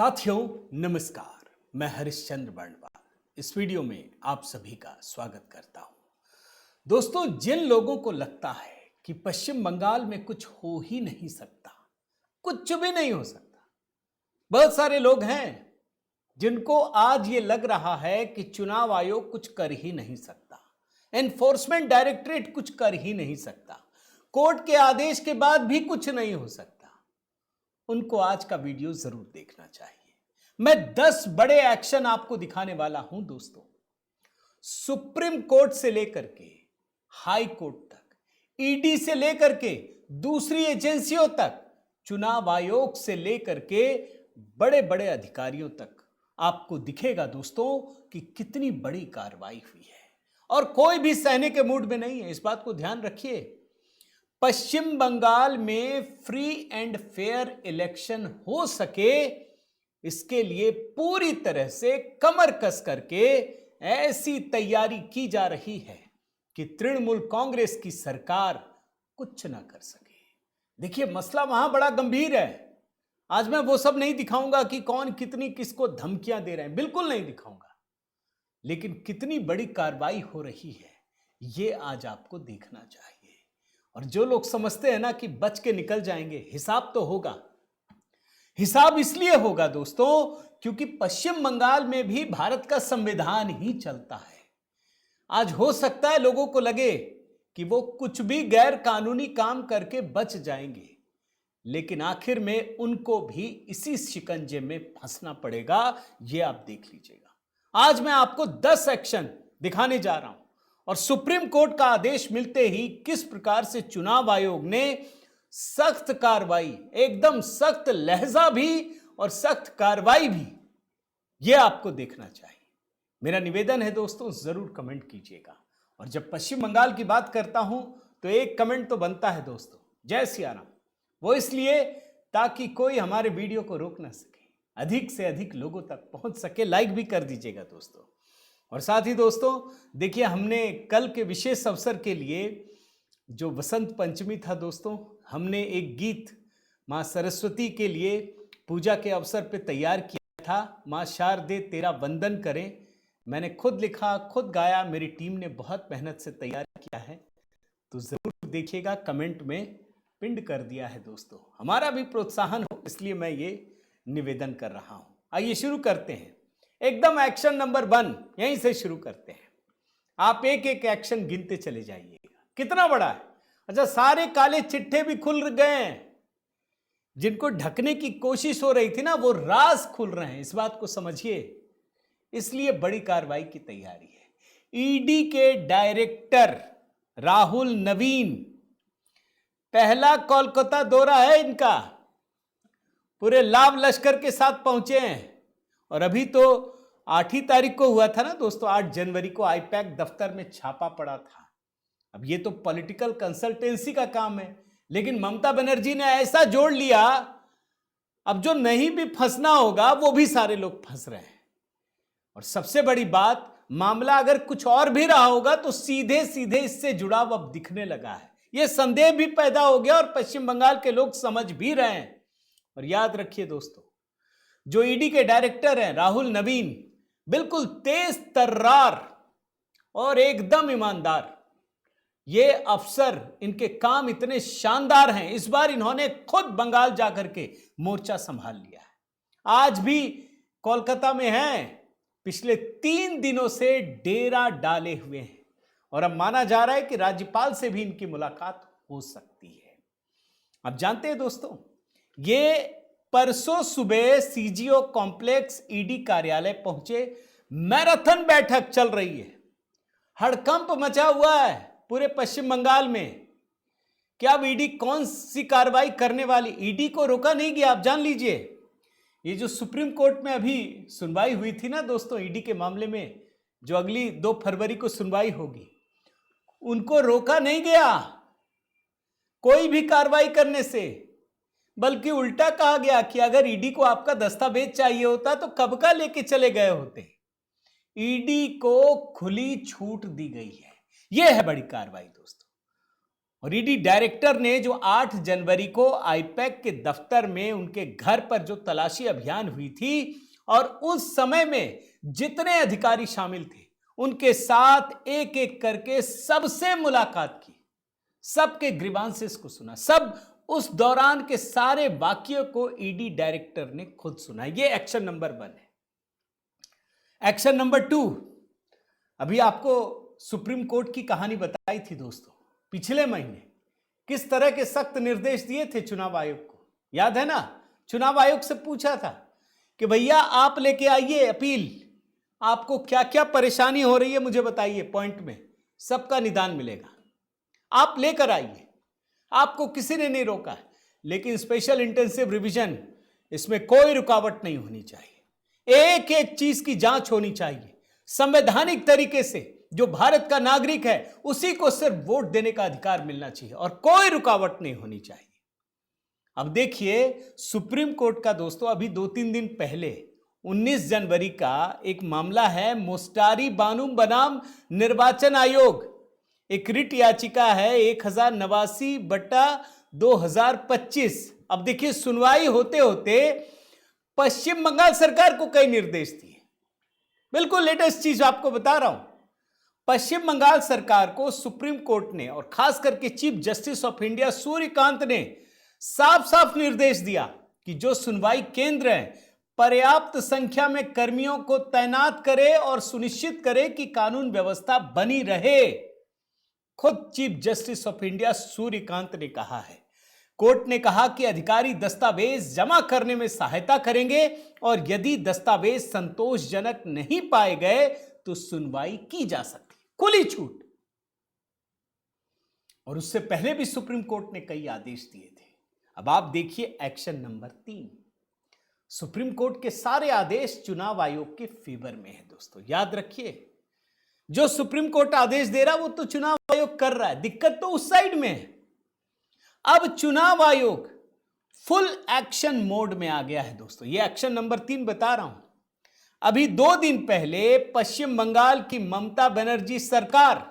साथियों नमस्कार, मैं हरिश्चंद्र बर्णवाल इस वीडियो में आप सभी का स्वागत करता हूं। दोस्तों, जिन लोगों को लगता है कि पश्चिम बंगाल में कुछ हो ही नहीं सकता, कुछ भी नहीं हो सकता, बहुत सारे लोग हैं जिनको आज ये लग रहा है कि चुनाव आयोग कुछ कर ही नहीं सकता, एनफोर्समेंट डायरेक्टरेट कुछ कर ही नहीं सकता, कोर्ट के आदेश के बाद भी कुछ नहीं हो सकता, उनको आज का वीडियो जरूर देखना चाहिए। मैं 10 बड़े एक्शन आपको दिखाने वाला हूं दोस्तों। सुप्रीम कोर्ट से लेकर के हाई कोर्ट तक, ईडी से लेकर के दूसरी एजेंसियों तक, चुनाव आयोग से लेकर के बड़े बड़े अधिकारियों तक आपको दिखेगा दोस्तों कि कितनी बड़ी कार्रवाई हुई है। और कोई भी सहने के मूड में नहीं है, इस बात को ध्यान रखिए। पश्चिम बंगाल में फ्री एंड फेयर इलेक्शन हो सके, इसके लिए पूरी तरह से कमर कस करके ऐसी तैयारी की जा रही है कि तृणमूल कांग्रेस की सरकार कुछ ना कर सके। देखिए, मसला वहां बड़ा गंभीर है। आज मैं वो सब नहीं दिखाऊंगा कि कौन कितनी किसको धमकियां दे रहे हैं, बिल्कुल नहीं दिखाऊंगा, लेकिन कितनी बड़ी कार्रवाई हो रही है ये आज आपको देखना चाहिए। और जो लोग समझते हैं ना कि बच के निकल जाएंगे, हिसाब तो होगा। हिसाब इसलिए होगा दोस्तों क्योंकि पश्चिम बंगाल में भी भारत का संविधान ही चलता है। आज हो सकता है लोगों को लगे कि वो कुछ भी गैर कानूनी काम करके बच जाएंगे, लेकिन आखिर में उनको भी इसी शिकंजे में फंसना पड़ेगा। ये आप देख लीजिएगा। आज मैं आपको 10 एक्शन दिखाने जा रहा हूं और सुप्रीम कोर्ट का आदेश मिलते ही किस प्रकार से चुनाव आयोग ने सख्त कार्रवाई, एकदम सख्त लहजा भी और सख्त कार्रवाई भी, यह आपको देखना चाहिए। मेरा निवेदन है दोस्तों, जरूर कमेंट कीजिएगा। और जब पश्चिम बंगाल की बात करता हूं तो एक कमेंट तो बनता है दोस्तों, जय सिया राम। वो इसलिए ताकि कोई हमारे वीडियो को रोक ना सके, अधिक से अधिक लोगों तक पहुंच सके। लाइक भी कर दीजिएगा दोस्तों। और साथ ही दोस्तों देखिए, हमने कल के विशेष अवसर के लिए, जो वसंत पंचमी था दोस्तों, हमने एक गीत माँ सरस्वती के लिए पूजा के अवसर पे तैयार किया था। माँ शारदे तेरा वंदन करें। मैंने खुद लिखा, खुद गाया, मेरी टीम ने बहुत मेहनत से तैयार किया है, तो जरूर देखिएगा। कमेंट में पिंड कर दिया है दोस्तों। हमारा भी प्रोत्साहन हो, इसलिए मैं ये निवेदन कर रहा हूं। आइए शुरू करते हैं। एकदम एक्शन नंबर 1 यहीं से शुरू करते हैं। आप एक एक एक्शन गिनते चले जाइएगा, कितना बड़ा है। अच्छा, सारे काले चिट्ठे भी खुल गए हैं। जिनको ढकने की कोशिश हो रही थी ना, वो राज खुल रहे हैं, इस बात को समझिए। इसलिए बड़ी कार्रवाई की तैयारी है। ईडी के डायरेक्टर राहुल नवीन, पहला कोलकाता दौरा है इनका, पूरे लाभ लश्कर के साथ पहुंचे हैं। और अभी तो 8 तारीख को हुआ था ना दोस्तों, 8 जनवरी को आईपैक दफ्तर में छापा पड़ा था। अब ये तो पॉलिटिकल कंसल्टेंसी का काम है, लेकिन ममता बनर्जी ने ऐसा जोड़ लिया, अब जो नहीं भी फंसना होगा वो भी सारे लोग फंस रहे हैं। और सबसे बड़ी बात, मामला अगर कुछ और भी रहा होगा तो सीधे सीधे इससे जुड़ाव अब दिखने लगा है। यह संदेह भी पैदा हो गया और पश्चिम बंगाल के लोग समझ भी रहे हैं। और याद रखिए दोस्तों, जो ईडी के डायरेक्टर हैं राहुल नवीन, बिल्कुल तेज तर्रार और एकदम ईमानदार ये अफसर, इनके काम इतने शानदार हैं। इस बार इन्होंने खुद बंगाल जाकर के मोर्चा संभाल लिया है। आज भी कोलकाता में हैं, पिछले 3 दिनों से डेरा डाले हुए हैं। और अब माना जा रहा है कि राज्यपाल से भी इनकी मुलाकात हो सकती है। अब जानते हैं दोस्तों, ये परसों सुबह सीजीओ कॉम्प्लेक्स ईडी कार्यालय पहुंचे। मैराथन बैठक चल रही है, हड़कंप मचा हुआ है पूरे पश्चिम बंगाल में। क्या अब ईडी कौन सी कार्रवाई करने वाली? ईडी को रोका नहीं गया। आप जान लीजिए, ये जो सुप्रीम कोर्ट में अभी सुनवाई हुई थी ना दोस्तों ईडी के मामले में, जो अगली 2 फरवरी को सुनवाई होगी, उनको रोका नहीं गया कोई भी कार्रवाई करने से, बल्कि उल्टा कहा गया कि अगर ईडी को आपका दस्तावेज चाहिए होता तो कब का लेके चले गए होते। ईडी को खुली छूट दी गई है। यह है बड़ी कार्रवाई दोस्तों। और ईडी डायरेक्टर ने जो 8 जनवरी को आईपैक के दफ्तर में उनके घर पर जो तलाशी अभियान हुई थी और उस समय में जितने अधिकारी शामिल थे उनके साथ एक एक करके सबसे मुलाकात की, सबके ग्रीवांसेस को सुना, सब उस दौरान के सारे वाक्यों को ईडी डायरेक्टर ने खुद सुना। यह एक्शन नंबर 1 है। एक्शन नंबर 2, अभी आपको सुप्रीम कोर्ट की कहानी बताई थी दोस्तों, पिछले महीने किस तरह के सख्त निर्देश दिए थे चुनाव आयोग को, याद है ना। चुनाव आयोग से पूछा था कि भैया आप लेके आइए अपील, आपको क्या क्या परेशानी हो रही है मुझे बताइए, पॉइंट में सबका निदान मिलेगा, आप लेकर आइए। आपको किसी ने नहीं रोका है, लेकिन स्पेशल इंटेंसिव रिवीजन, इसमें कोई रुकावट नहीं होनी चाहिए, एक एक चीज की जांच होनी चाहिए संवैधानिक तरीके से। जो भारत का नागरिक है उसी को सिर्फ वोट देने का अधिकार मिलना चाहिए और कोई रुकावट नहीं होनी चाहिए। अब देखिए सुप्रीम कोर्ट का दोस्तों अभी 2-3 दिन पहले 19 जनवरी का एक मामला है मुस्टारी बानू बनाम निर्वाचन आयोग। एक रिट याचिका है 1089/2025। अब देखिए सुनवाई होते होते पश्चिम बंगाल सरकार को कई निर्देश दिए। बिल्कुल लेटेस्ट चीज आपको बता रहा हूं। पश्चिम बंगाल सरकार को सुप्रीम कोर्ट ने और खास करके chief justice of India Suryakant ने साफ साफ निर्देश दिया कि जो सुनवाई केंद्र है पर्याप्त संख्या में कर्मियों को तैनात करे और सुनिश्चित करे कि कानून व्यवस्था बनी रहे। खुद chief justice of India Suryakant ने कहा है, कोर्ट ने कहा कि अधिकारी दस्तावेज जमा करने में सहायता करेंगे और यदि दस्तावेज संतोषजनक नहीं पाए गए तो सुनवाई की जा सकती, खुली छूट। और उससे पहले भी सुप्रीम कोर्ट ने कई आदेश दिए थे। अब आप देखिए एक्शन नंबर 3। सुप्रीम कोर्ट के सारे आदेश चुनाव आयोग के फेवर में है दोस्तों, याद रखिए। जो सुप्रीम कोर्ट आदेश दे रहा वो तो चुनाव आयोग कर रहा है, दिक्कत तो उस साइड में है। अब चुनाव आयोग फुल एक्शन मोड में आ गया है दोस्तों। ये एक्शन नंबर 3 बता रहा हूं। अभी 2 दिन पहले पश्चिम बंगाल की ममता बनर्जी सरकार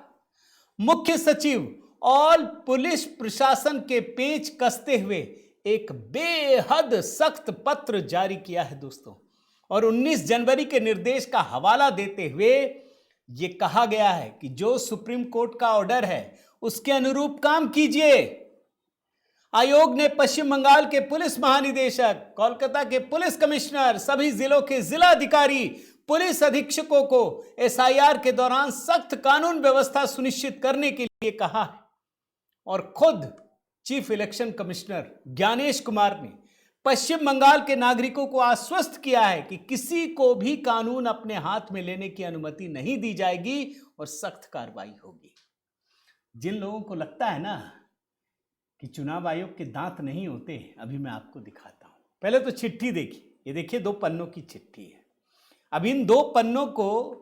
मुख्य सचिव और पुलिस प्रशासन के पेच कसते हुए एक बेहद सख्त पत्र जारी किया है दोस्तों। और 19 जनवरी के निर्देश का हवाला देते हुए यह कहा गया है कि जो सुप्रीम कोर्ट का ऑर्डर है उसके अनुरूप काम कीजिए। आयोग ने पश्चिम बंगाल के पुलिस महानिदेशक, कोलकाता के पुलिस कमिश्नर, सभी जिलों के जिला अधिकारी, पुलिस अधीक्षकों को एसआईआर के दौरान सख्त कानून व्यवस्था सुनिश्चित करने के लिए कहा है। और खुद chief election commissioner Gyanesh Kumar ने पश्चिम बंगाल के नागरिकों को आश्वस्त किया है कि किसी को भी कानून अपने हाथ में लेने की अनुमति नहीं दी जाएगी और सख्त कार्रवाई होगी। जिन लोगों को लगता है ना कि चुनाव आयोग के दांत नहीं होते, अभी मैं आपको दिखाता हूं। पहले तो चिट्ठी देखिए, ये देखिए 2 पन्नों की चिट्ठी है। अब इन 2 पन्नों को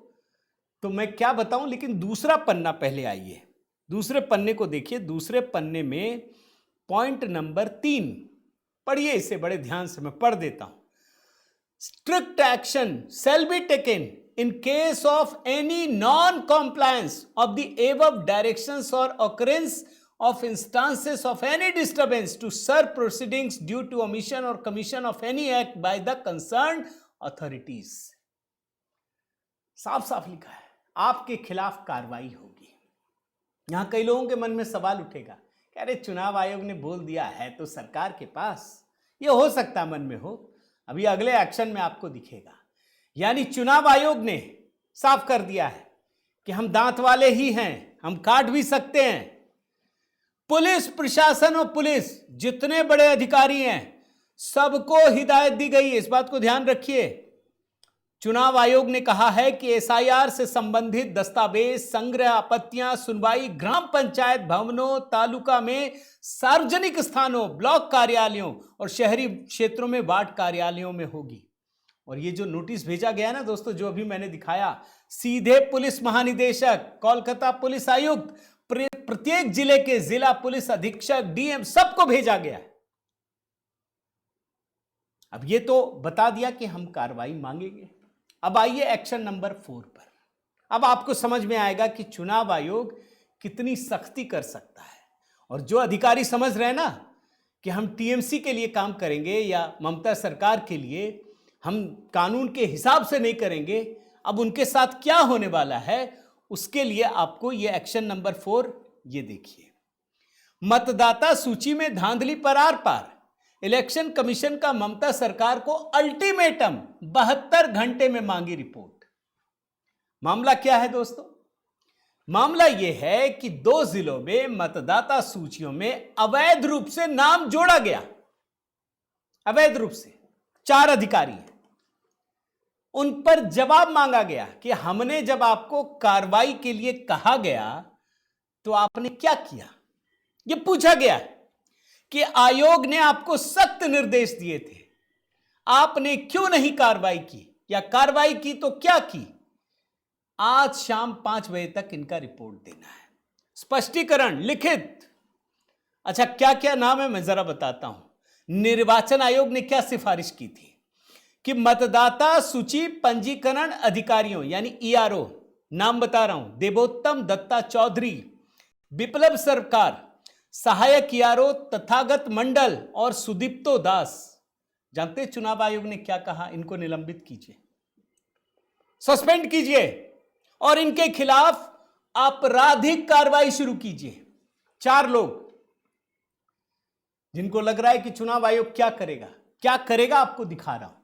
तो मैं क्या बताऊं, लेकिन दूसरा पन्ना पहले आइए, दूसरे पन्ने को देखिए। दूसरे पन्ने में पॉइंट नंबर 3 पढ़िए, इसे बड़े ध्यान से मैं पढ़ देता हूं। Strict action shall be taken in case of any non-compliance of the above directions or occurrence of instances of any disturbance to serve proceedings due to omission or commission of any act by the concerned authorities। साफ साफ लिखा है आपके खिलाफ कार्रवाई होगी। यहां कई लोगों के मन में सवाल उठेगा कि अरे चुनाव आयोग ने बोल दिया है तो सरकार के पास, ये हो सकता मन में हो, अभी अगले एक्शन में आपको दिखेगा। यानी चुनाव आयोग ने साफ कर दिया है कि हम दांत वाले ही हैं, हम काट भी सकते हैं। पुलिस प्रशासन और पुलिस जितने बड़े अधिकारी हैं सबको हिदायत दी गई है, इस बात को ध्यान रखिए। चुनाव आयोग ने कहा है कि एसआईआर से संबंधित दस्तावेज संग्रह, आपत्तियां, सुनवाई ग्राम पंचायत भवनों, तालुका में, सार्वजनिक स्थानों, ब्लॉक कार्यालयों और शहरी क्षेत्रों में वार्ड कार्यालयों में होगी। और ये जो नोटिस भेजा गया ना दोस्तों, जो अभी मैंने दिखाया, सीधे पुलिस महानिदेशक, कोलकाता पुलिस आयुक्त, प्रत्येक जिले के जिला पुलिस अधीक्षक, डीएम, सबको भेजा गया है। अब ये तो बता दिया कि हम कार्रवाई मांगेंगे। अब आइए एक्शन नंबर 4 पर। अब आपको समझ में आएगा कि चुनाव आयोग कितनी सख्ती कर सकता है और जो अधिकारी समझ रहे हैं ना कि हम टीएमसी के लिए काम करेंगे या ममता सरकार के लिए, हम कानून के हिसाब से नहीं करेंगे, अब उनके साथ क्या होने वाला है, उसके लिए आपको ये एक्शन नंबर 4 ये देखिए। मतदाता सूची में धांधली पर आर पार, इलेक्शन कमीशन का ममता सरकार को अल्टीमेटम, 72 घंटे में मांगी रिपोर्ट। मामला क्या है दोस्तों? मामला यह है कि 2 जिलों में मतदाता सूचियों में अवैध रूप से नाम जोड़ा गया। अवैध रूप से 4 अधिकारी हैं, उन पर जवाब मांगा गया कि हमने जब आपको कार्रवाई के लिए कहा गया तो आपने क्या किया। यह पूछा गया कि आयोग ने आपको सख्त निर्देश दिए थे, आपने क्यों नहीं कार्रवाई की, या कार्रवाई की तो क्या की। आज शाम 5 बजे तक इनका रिपोर्ट देना है, स्पष्टीकरण लिखित। अच्छा, क्या क्या नाम है मैं जरा बताता हूं। निर्वाचन आयोग ने क्या सिफारिश की थी कि मतदाता सूची पंजीकरण अधिकारियों यानी ईआरओ, नाम बता रहा हूं, देवोत्तम दत्ता चौधरी, विप्लव सरकार, सहायक ईआरओ तथागत मंडल और सुदीप्तो दास। जानते हैं चुनाव आयोग ने क्या कहा? इनको निलंबित कीजिए, सस्पेंड कीजिए और इनके खिलाफ आपराधिक कार्रवाई शुरू कीजिए। 4 लोग जिनको लग रहा है कि चुनाव आयोग क्या करेगा आपको दिखा रहा हूं।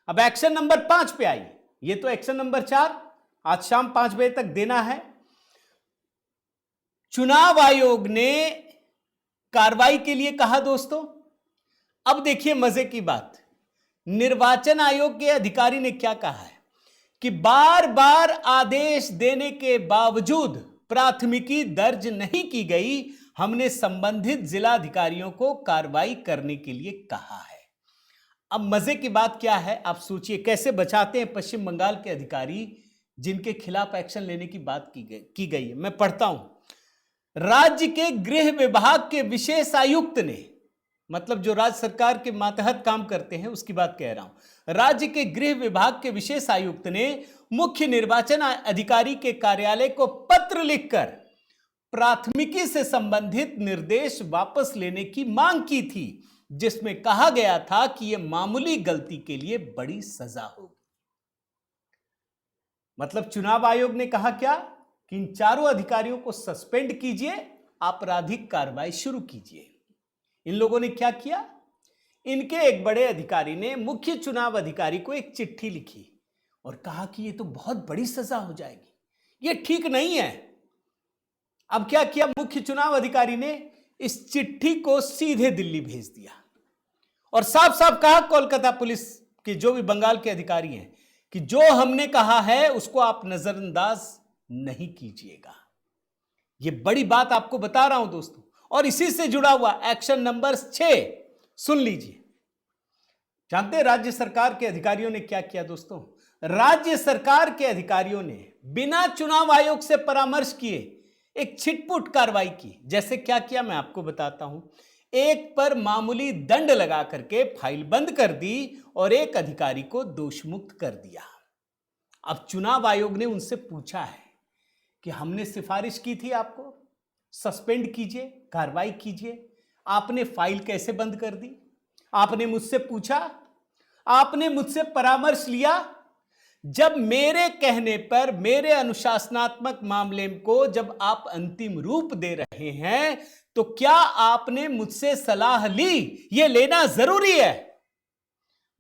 अब एक्शन नंबर 5 पे आइए। ये तो एक्शन नंबर 4 आज शाम 5 बजे तक देना है। चुनाव आयोग ने कार्रवाई के लिए कहा दोस्तों। अब देखिए मजे की बात, निर्वाचन आयोग के अधिकारी ने क्या कहा है कि बार बार आदेश देने के बावजूद प्राथमिकी दर्ज नहीं की गई, हमने संबंधित जिला अधिकारियों को कार्रवाई करने के लिए कहा है। अब मजे की बात क्या है, आप सोचिए कैसे बचाते हैं पश्चिम बंगाल के अधिकारी जिनके खिलाफ एक्शन लेने की बात की गई है। मैं पढ़ता हूं, राज्य के गृह विभाग के विशेष आयुक्त ने, मतलब जो राज्य सरकार के मातहत काम करते हैं उसकी बात कह रहा हूं, राज्य के गृह विभाग के विशेष आयुक्त ने मुख्य निर्वाचन अधिकारी के कार्यालय को पत्र लिखकर प्राथमिकी से संबंधित निर्देश वापस लेने की मांग की थी, जिसमें कहा गया था कि यह मामूली गलती के लिए बड़ी सजा होगी। मतलब चुनाव आयोग ने कहा क्या कि इन 4 अधिकारियों को सस्पेंड कीजिए, आपराधिक कार्रवाई शुरू कीजिए। इन लोगों ने क्या किया? इनके एक बड़े अधिकारी ने मुख्य चुनाव अधिकारी को एक चिट्ठी लिखी और कहा कि यह तो बहुत बड़ी सजा हो जाएगी, यह ठीक नहीं है। अब क्या किया मुख्य चुनाव अधिकारी ने? इस चिट्ठी को सीधे दिल्ली भेज दिया और साफ साफ कहा कोलकाता पुलिस के जो भी बंगाल के अधिकारी हैं कि जो हमने कहा है उसको आप नजरअंदाज नहीं कीजिएगा। यह बड़ी बात आपको बता रहा हूं दोस्तों। और इसी से जुड़ा हुआ एक्शन नंबर 6 सुन लीजिए। जानते हैं राज्य सरकार के अधिकारियों ने क्या किया दोस्तों? राज्य सरकार के अधिकारियों ने बिना चुनाव आयोग से परामर्श किए एक छिटपुट कार्रवाई की। जैसे क्या किया मैं आपको बताता हूं। एक पर मामूली दंड लगा करके फाइल बंद कर दी और एक अधिकारी को दोषमुक्त कर दिया। अब चुनाव आयोग ने उनसे पूछा है कि हमने सिफारिश की थी आपको, सस्पेंड कीजिए, कार्रवाई कीजिए, आपने फाइल कैसे बंद कर दी? आपने मुझसे पूछा, आपने मुझसे परामर्श लिया? जब मेरे कहने पर मेरे अनुशासनात्मक मामले को जब आप अंतिम रूप दे रहे हैं तो क्या आपने मुझसे सलाह ली? यह लेना जरूरी है।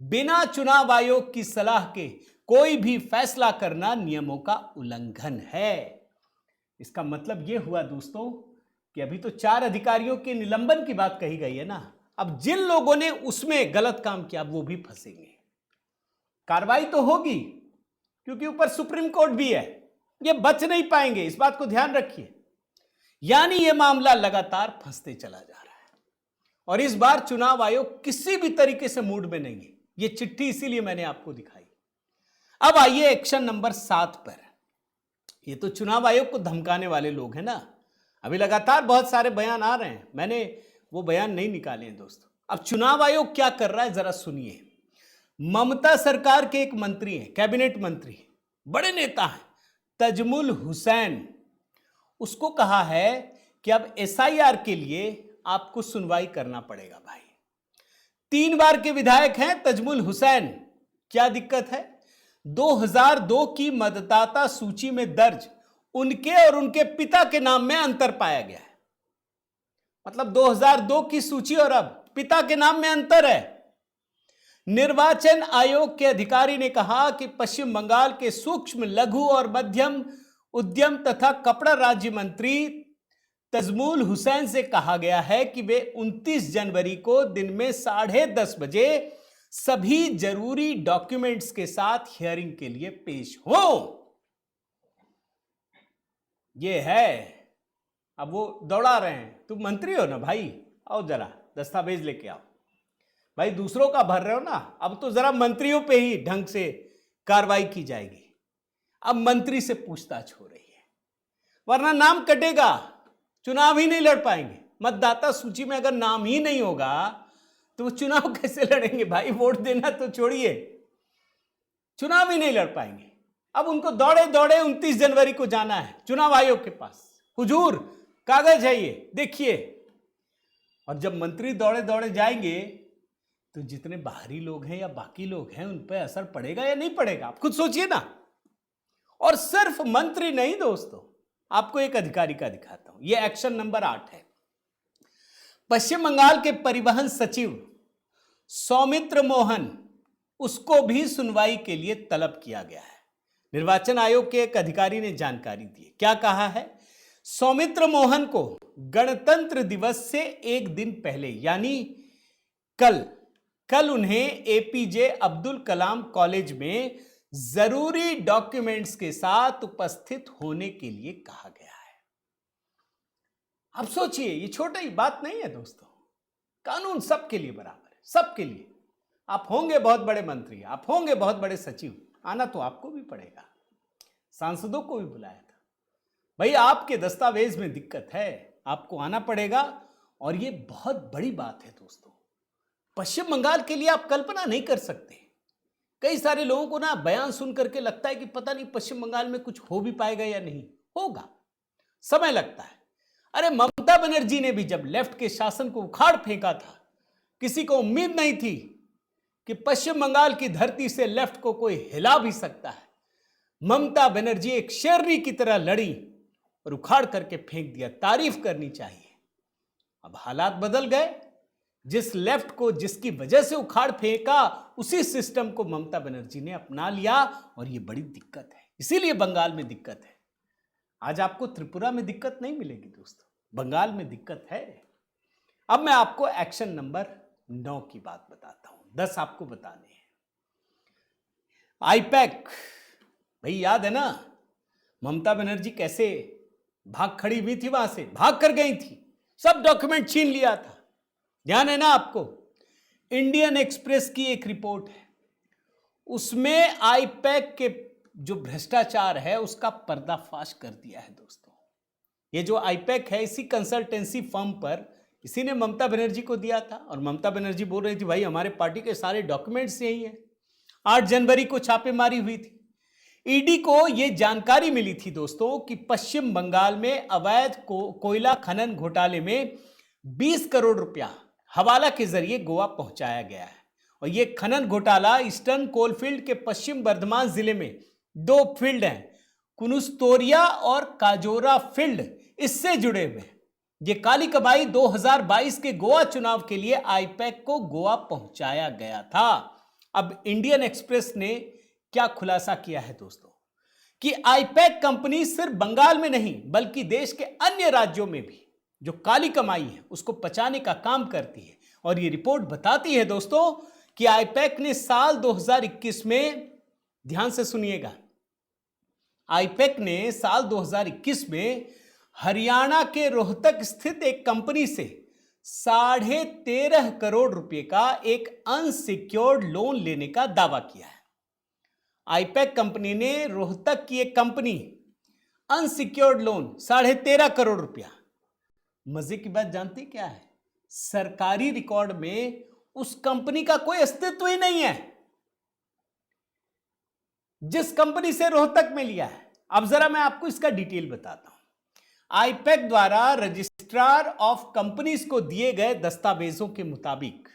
बिना चुनाव आयोग की सलाह के कोई भी फैसला करना नियमों का उल्लंघन है। इसका मतलब यह हुआ दोस्तों कि अभी तो 4 अधिकारियों के निलंबन की बात कही गई है ना, अब जिन लोगों ने उसमें गलत काम किया वो भी फंसेंगे। कार्रवाई तो होगी क्योंकि ऊपर सुप्रीम कोर्ट भी है, ये बच नहीं पाएंगे, इस बात को ध्यान रखिए। यानी यह मामला लगातार फंसते चला जा रहा है और इस बार चुनाव आयोग किसी भी तरीके से मूड में नहीं है। यह चिट्ठी इसीलिए मैंने आपको दिखाई। अब आइए एक्शन नंबर 7 पर। ये तो चुनाव आयोग को धमकाने वाले लोग हैं ना, अभी लगातार बहुत सारे बयान आ रहे हैं, मैंने वो बयान नहीं निकाले हैं दोस्तों। अब चुनाव आयोग क्या कर रहा है जरा सुनिए। ममता सरकार के एक मंत्री हैं, कैबिनेट मंत्री, बड़े नेता हैं, तजमुल हुसैन, उसको कहा है कि अब एसआईआर के लिए आपको सुनवाई करना पड़ेगा भाई। 3 बार के विधायक हैं तजमुल हुसैन, क्या दिक्कत है? 2002 की मतदाता सूची में दर्ज उनके और उनके पिता के नाम में अंतर पाया गया है। मतलब 2002 की सूची और अब पिता के नाम में अंतर है। निर्वाचन आयोग के अधिकारी ने कहा कि पश्चिम बंगाल के सूक्ष्म, लघु और मध्यम उद्यम तथा कपड़ा राज्य मंत्री तजमुल हुसैन से कहा गया है कि वे 29 जनवरी को दिन में 10:30 बजे सभी जरूरी डॉक्यूमेंट्स के साथ हियरिंग के लिए पेश हों। ये है, अब वो दौड़ा रहे हैं, तुम मंत्री हो ना भाई, आओ जरा दस्तावेज लेके आओ। भाई दूसरों का भर रहे हो ना, अब तो जरा मंत्रियों पे ही ढंग से कार्रवाई की जाएगी। अब मंत्री से पूछताछ हो रही है, वरना नाम कटेगा, चुनाव ही नहीं लड़ पाएंगे। मतदाता सूची में अगर नाम ही नहीं होगा तो वो चुनाव कैसे लड़ेंगे भाई? वोट देना तो छोड़िए, चुनाव ही नहीं लड़ पाएंगे। अब उनको दौड़े दौड़े 29 जनवरी को जाना है चुनाव आयोग के पास। हुजूर कागज है ये, देखिए। और जब मंत्री दौड़े दौड़े जाएंगे तो जितने बाहरी लोग हैं या बाकी लोग हैं उन पर असर पड़ेगा या नहीं पड़ेगा? आप खुद सोचिए ना। और सिर्फ मंत्री नहीं दोस्तों, आपको एक अधिकारी का दिखाता हूं। यह एक्शन नंबर 8 है। पश्चिम बंगाल के परिवहन सचिव सौमित्र मोहन, उसको भी सुनवाई के लिए तलब किया गया है। निर्वाचन आयोग के एक अधिकारी ने जानकारी दी। क्या कहा है? सौमित्र मोहन को गणतंत्र दिवस से एक दिन पहले यानी कल उन्हें एपीजे अब्दुल कलाम कॉलेज में जरूरी डॉक्यूमेंट्स के साथ उपस्थित होने के लिए कहा गया है। अब सोचिए, ये छोटी बात नहीं है दोस्तों। कानून सबके लिए बराबर है, सबके लिए। आप होंगे बहुत बड़े मंत्री, आप होंगे बहुत बड़े सचिव, आना तो आपको भी पड़ेगा। सांसदों को भी बुलाया था, भाई आपके दस्तावेज में दिक्कत है, आपको आना पड़ेगा। और ये बहुत बड़ी बात है दोस्तों, पश्चिम बंगाल के लिए आप कल्पना नहीं कर सकते। कई सारे लोगों को ना बयान सुन करके लगता है कि पता नहीं पश्चिम बंगाल में कुछ हो भी पाएगा या नहीं होगा, समय लगता है। अरे ममता बनर्जी ने भी जब लेफ्ट के शासन को उखाड़ फेंका था, किसी को उम्मीद नहीं थी कि पश्चिम बंगाल की धरती से लेफ्ट को कोई हिला भी सकता है। ममता बनर्जी एक शेरनी की तरह लड़ी और उखाड़ करके फेंक दिया। तारीफ करनी चाहिए। अब हालात बदल गए। जिस लेफ्ट को जिसकी वजह से उखाड़ फेंका, उसी सिस्टम को ममता बनर्जी ने अपना लिया और ये बड़ी दिक्कत है। इसीलिए बंगाल में दिक्कत है। आज आपको त्रिपुरा में दिक्कत नहीं मिलेगी दोस्तों, बंगाल में दिक्कत है। अब मैं आपको एक्शन नंबर 9 की बात बताता हूं, 10 आपको बताने हैं। आईपैक, भाई याद है ना ममता बनर्जी कैसे भाग खड़ी हुई थी, वहां से भाग कर गई थी, सब डॉक्यूमेंट छीन लिया था, ध्यान है ना आपको? इंडियन एक्सप्रेस की एक रिपोर्ट है, उसमें आईपैक के जो भ्रष्टाचार है उसका पर्दाफाश कर दिया है दोस्तों। ये जो आईपैक है, इसी कंसल्टेंसी फर्म पर इसी ने ममता बनर्जी को दिया था और ममता बनर्जी बोल रही थी भाई हमारे पार्टी के सारे डॉक्यूमेंट्स यही हैं। 8 जनवरी को छापेमारी हुई थी। ईडी को यह जानकारी मिली थी दोस्तों कि पश्चिम बंगाल में अवैध कोयला खनन घोटाले में 20 करोड़ रुपया हवाला के जरिए गोवा पहुंचाया गया है। और यह खनन घोटाला ईस्टर्न कोलफील्ड के पश्चिम बर्धमान जिले में 2 फील्ड हैं, कुनुस्तोरिया और काजोरा फील्ड, इससे जुड़े हुए। यह काली कमाई 2022 के गोवा चुनाव के लिए आईपैक को गोवा पहुंचाया गया था। अब इंडियन एक्सप्रेस ने क्या खुलासा किया है दोस्तों कि आईपैक कंपनी सिर्फ बंगाल में नहीं बल्कि देश के अन्य राज्यों में भी जो काली कमाई है उसको पचाने का काम करती है। और ये रिपोर्ट बताती है दोस्तों कि आईपैक ने साल 2021 में, ध्यान से सुनिएगा, आईपैक ने साल 2021 में हरियाणा के रोहतक स्थित एक कंपनी से 13.5 करोड़ रुपए का एक अनसिक्योर्ड लोन लेने का दावा किया है। आईपैक कंपनी ने रोहतक की एक कंपनी अनसिक्योर्ड लोन 13.5 करोड़ रुपया। मजे की बात जानते क्या है? सरकारी रिकॉर्ड में उस कंपनी का कोई अस्तित्व ही नहीं है जिस कंपनी से रोहतक में लिया है। अब जरा मैं आपको इसका डिटेल बताता हूं। आईपैक द्वारा रजिस्ट्रार ऑफ कंपनीज को दिए गए दस्तावेजों के मुताबिक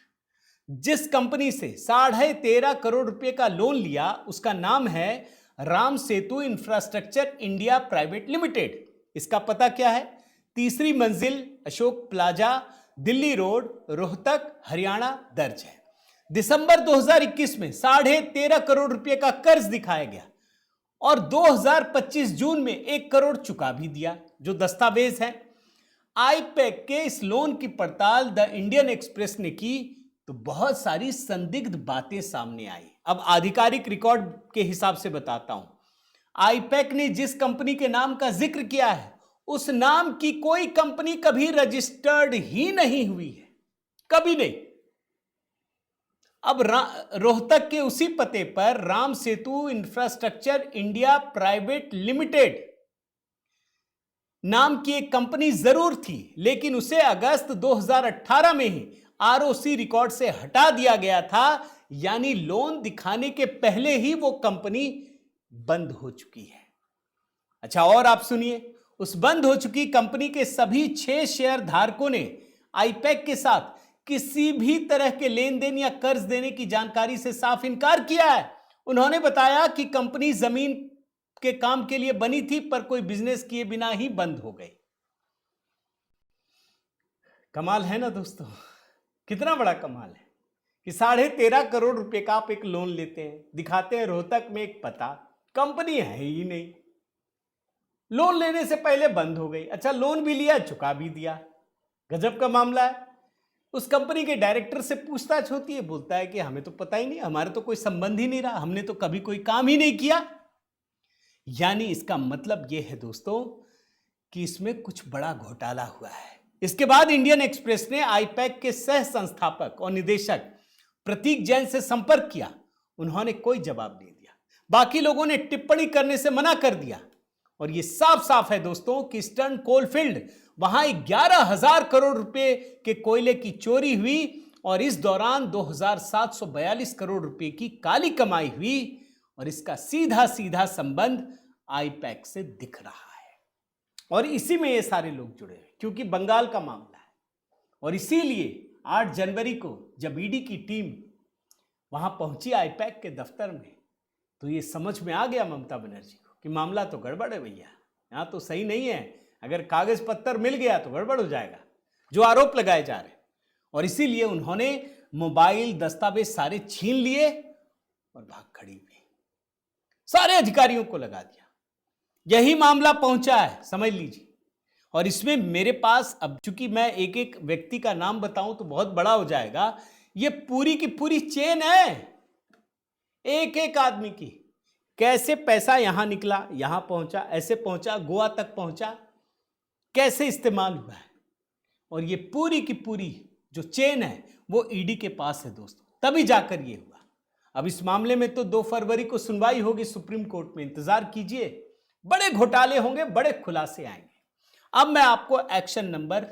जिस कंपनी से 13.5 करोड़ रुपए का लोन लिया उसका नाम है Ram Setu infrastructure India private limited. इसका पता क्या है? तीसरी मंजिल, अशोक प्लाजा, दिल्ली रोड, रोहतक, हरियाणा दर्ज है। दिसंबर 2021 में 13.5 करोड़ रुपए का कर्ज दिखाया गया और 2025 जून में 1 करोड़ चुका भी दिया। जो दस्तावेज है आईपैक के इस लोन की पड़ताल द इंडियन एक्सप्रेस ने की तो बहुत सारी संदिग्ध बातें सामने आई। अब आधिकारिक रिकॉर्ड के हिसाब से बताता हूं। आईपैक ने जिस कंपनी के नाम का जिक्र किया है उस नाम की कोई कंपनी कभी रजिस्टर्ड ही नहीं हुई है, कभी नहीं। अब रोहतक के उसी पते पर Ram Setu infrastructure India private limited नाम की एक कंपनी जरूर थी, लेकिन उसे अगस्त 2018 में ही आरओसी रिकॉर्ड से हटा दिया गया था, यानी लोन दिखाने के पहले ही वो कंपनी बंद हो चुकी है। अच्छा, और आप सुनिए, उस बंद हो चुकी कंपनी के सभी 6 शेयर धारकों ने आईपैक के साथ किसी भी तरह के लेन देन या कर्ज देने की जानकारी से साफ इनकार किया है। उन्होंने बताया कि कंपनी जमीन के काम के लिए बनी थी पर कोई बिजनेस किए बिना ही बंद हो गई। कमाल है ना दोस्तों, कितना बड़ा कमाल है कि 13.5 करोड़ रुपए का आप एक लोन लेते हैं, दिखाते हैं रोहतक में एक पता, कंपनी है ही नहीं, लोन लेने से पहले बंद हो गई। अच्छा, लोन भी लिया, चुका भी दिया, गजब का मामला है। उस कंपनी के डायरेक्टर से पूछताछ होती है, बोलता है कि हमें तो पता ही नहीं, हमारे तो कोई संबंध ही नहीं रहा, हमने तो कभी कोई काम ही नहीं किया। यानी इसका मतलब यह है दोस्तों कि इसमें कुछ बड़ा घोटाला हुआ है। इसके बाद इंडियन एक्सप्रेस ने आईपैक के सह संस्थापक और निदेशक प्रतीक जैन से संपर्क किया। उन्होंने कोई जवाब नहीं दिया। बाकी लोगों ने टिप्पणी करने से मना कर दिया और यह साफ साफ है दोस्तों कि ईस्टर्न कोलफील्ड वहां 11,000 करोड़ रुपए के कोयले की चोरी हुई और इस दौरान 2,742 करोड़ रुपए की काली कमाई हुई और इसका सीधा सीधा संबंध आईपैक से दिख रहा है। और इसी में ये सारे लोग जुड़े हैं क्योंकि बंगाल का मामला है और इसीलिए 8 जनवरी को जब ईडी की टीम वहां पहुंची आईपैक के दफ्तर में तो ये समझ में आ गया ममता बनर्जी को कि मामला तो गड़बड़ है भैया, यहां तो सही नहीं है, अगर कागज पत्तर मिल गया तो गड़बड़ हो जाएगा जो आरोप लगाए जा रहे हैं। और इसीलिए उन्होंने मोबाइल दस्तावेज सारे छीन लिए और भाग खड़ी हुई, सारे अधिकारियों को लगा दिया। यही मामला पहुंचा है, समझ लीजिए। और इसमें मेरे पास, अब चूंकि मैं एक एक व्यक्ति का नाम बताऊं तो बहुत बड़ा हो जाएगा, ये पूरी की पूरी चेन है, एक एक आदमी की, कैसे पैसा यहां निकला, यहां पहुंचा, ऐसे पहुंचा, गोवा तक पहुंचा, कैसे इस्तेमाल हुआ है। और ये पूरी की पूरी जो चेन है वो ईडी के पास है दोस्तों, तभी जाकर ये हुआ। अब इस मामले में तो 2 फरवरी को सुनवाई होगी सुप्रीम कोर्ट में, इंतजार कीजिए, बड़े घोटाले होंगे, बड़े खुलासे आएंगे। अब मैं आपको एक्शन नंबर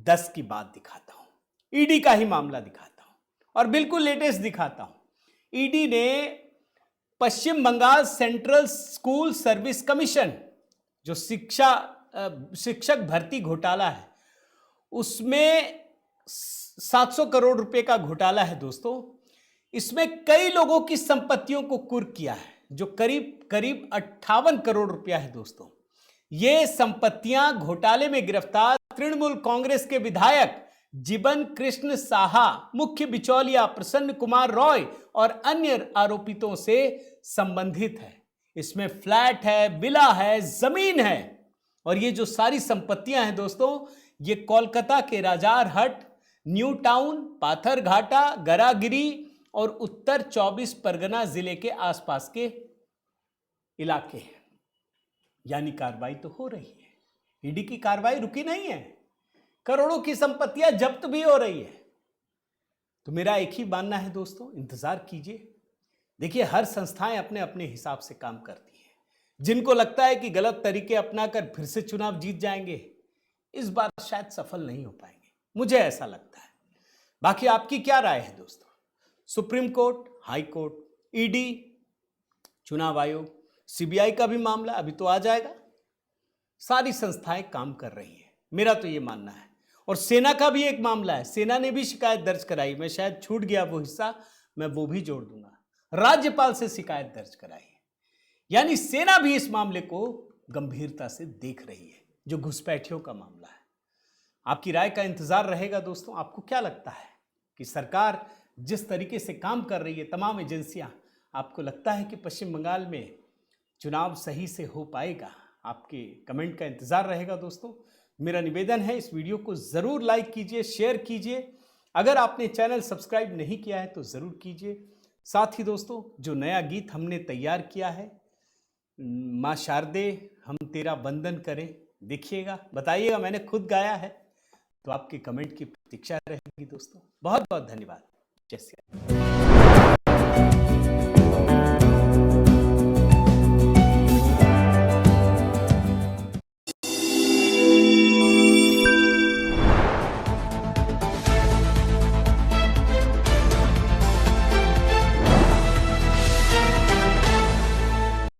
10 की बात दिखाता हूं, ईडी का ही मामला दिखाता हूं और बिल्कुल लेटेस्ट दिखाता हूं। ईडी ने Paschim Bangal central school service commission, जो शिक्षक भर्ती घोटाला है, उसमें 700 करोड़ रुपए का घोटाला है दोस्तों। इसमें कई लोगों की संपत्तियों को कुर्क किया है जो करीब करीब 58 करोड़ रुपया है दोस्तों। ये संपत्तियां घोटाले में गिरफ्तार तृणमूल कांग्रेस के विधायक जीवन कृष्ण साहा, मुख्य बिचौलिया प्रसन्न कुमार रॉय और अन्य आरोपितों से संबंधित है। इसमें फ्लैट है, विला है, जमीन है और ये जो सारी संपत्तियां हैं दोस्तों, ये कोलकाता के राजार हट, न्यू टाउन, पाथरघाटा, गरागिरी और उत्तर 24 परगना जिले के आसपास के इलाके हैं। यानी कार्रवाई तो हो रही है, ईडी की कार्रवाई रुकी नहीं है, करोड़ों की संपत्तियां जब्त भी हो रही है। तो मेरा एक ही मानना है दोस्तों, इंतजार कीजिए। देखिए, हर संस्थाएं अपने अपने हिसाब से काम करती हैं। जिनको लगता है कि गलत तरीके अपनाकर फिर से चुनाव जीत जाएंगे, इस बार शायद सफल नहीं हो पाएंगे, मुझे ऐसा लगता है। बाकी आपकी क्या राय है दोस्तों? Supreme court, high court, ED, चुनाव आयोग, सीबीआई का भी मामला अभी तो आ जाएगा, सारी संस्थाएं काम कर रही हैं, मेरा तो ये मानना है। और सेना का भी एक मामला है, सेना ने भी शिकायत दर्ज कराई, मैं शायद छूट गया वो हिस्सा, मैं वो भी जोड़ दूंगा। राज्यपाल से शिकायत दर्ज कराई है, यानी सेना भी इस मामले को गंभीरता से देख रही है, जो घुसपैठियों का मामला है। आपकी राय का इंतजार रहेगा दोस्तों। आपको क्या लगता है कि सरकार जिस तरीके से काम कर रही है, तमाम एजेंसियां, आपको लगता है कि पश्चिम बंगाल में चुनाव सही से हो पाएगा? आपके कमेंट का इंतजार रहेगा दोस्तों। मेरा निवेदन है, इस वीडियो को जरूर लाइक कीजिए, शेयर कीजिए। अगर आपने चैनल सब्सक्राइब नहीं किया है तो जरूर कीजिए। साथ ही दोस्तों, जो नया गीत हमने तैयार किया है, माँ शारदे हम तेरा वंदन करें, देखिएगा, बताइएगा, मैंने खुद गाया है। तो आपके कमेंट की प्रतीक्षा रहेगी दोस्तों। बहुत बहुत धन्यवाद।